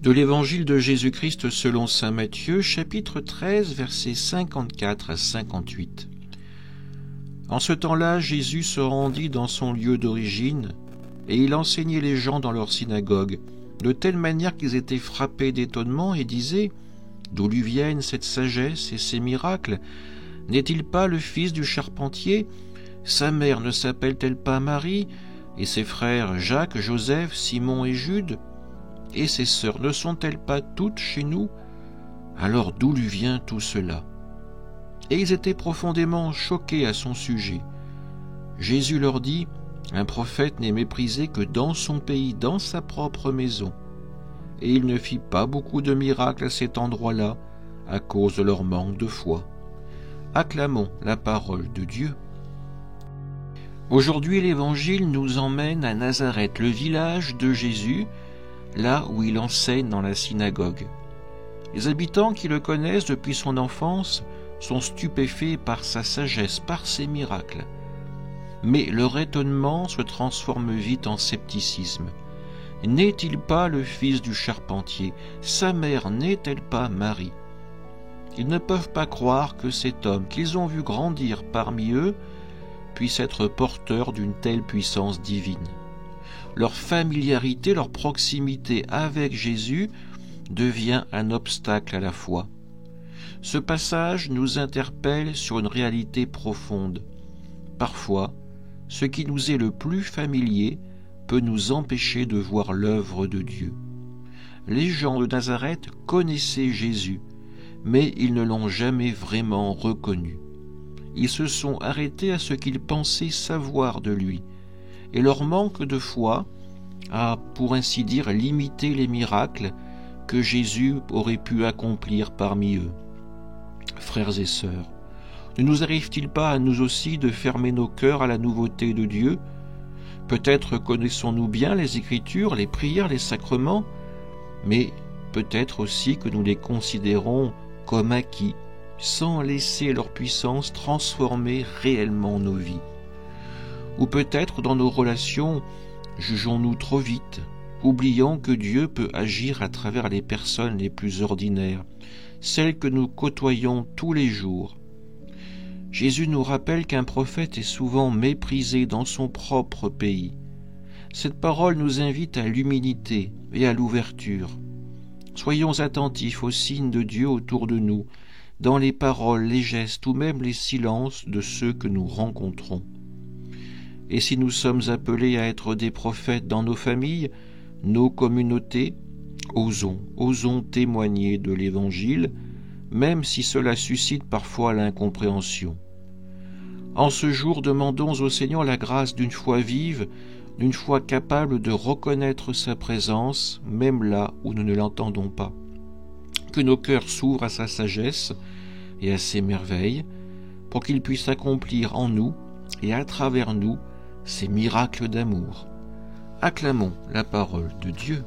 De l'Évangile de Jésus-Christ selon saint Matthieu, chapitre 13, versets 54 à 58. En ce temps-là, Jésus se rendit dans son lieu d'origine, et il enseignait les gens dans leur synagogue, de telle manière qu'ils étaient frappés d'étonnement et disaient « D'où lui viennent cette sagesse et ces miracles? N'est-il pas le fils du charpentier? Sa mère ne s'appelle-t-elle pas Marie? Et ses frères Jacques, Joseph, Simon et Jude? Et ses sœurs ne sont-elles pas toutes chez nous? Alors d'où lui vient tout cela ?» Et ils étaient profondément choqués à son sujet. Jésus leur dit « Un prophète n'est méprisé que dans son pays, dans sa propre maison. » Et il ne fit pas beaucoup de miracles à cet endroit-là, à cause de leur manque de foi. Acclamons la parole de Dieu. Aujourd'hui, l'Évangile nous emmène à Nazareth, le village de Jésus, là où il enseigne dans la synagogue. Les habitants qui le connaissent depuis son enfance sont stupéfaits par sa sagesse, par ses miracles. Mais leur étonnement se transforme vite en scepticisme. N'est-il pas le fils du charpentier? Sa mère n'est-elle pas Marie? Ils ne peuvent pas croire que cet homme qu'ils ont vu grandir parmi eux puisse être porteur d'une telle puissance divine. Leur familiarité, leur proximité avec Jésus devient un obstacle à la foi. Ce passage nous interpelle sur une réalité profonde. Parfois, ce qui nous est le plus familier peut nous empêcher de voir l'œuvre de Dieu. Les gens de Nazareth connaissaient Jésus, mais ils ne l'ont jamais vraiment reconnu. Ils se sont arrêtés à ce qu'ils pensaient savoir de lui, et leur manque de foi a, pour ainsi dire, limité les miracles que Jésus aurait pu accomplir parmi eux. Frères et sœurs, ne nous arrive-t-il pas à nous aussi de fermer nos cœurs à la nouveauté de Dieu? Peut-être connaissons-nous bien les Écritures, les prières, les sacrements, mais peut-être aussi que nous les considérons comme acquis, sans laisser leur puissance transformer réellement nos vies. Ou peut-être dans nos relations, jugeons-nous trop vite, oubliant que Dieu peut agir à travers les personnes les plus ordinaires, celles que nous côtoyons tous les jours. Jésus nous rappelle qu'un prophète est souvent méprisé dans son propre pays. Cette parole nous invite à l'humilité et à l'ouverture. Soyons attentifs aux signes de Dieu autour de nous, dans les paroles, les gestes ou même les silences de ceux que nous rencontrons. Et si nous sommes appelés à être des prophètes dans nos familles, nos communautés, osons témoigner de l'Évangile, même si cela suscite parfois l'incompréhension. En ce jour, demandons au Seigneur la grâce d'une foi vive, d'une foi capable de reconnaître sa présence, même là où nous ne l'entendons pas. Que nos cœurs s'ouvrent à sa sagesse et à ses merveilles, pour qu'il puisse accomplir en nous et à travers nous ces miracles d'amour. Acclamons la parole de Dieu.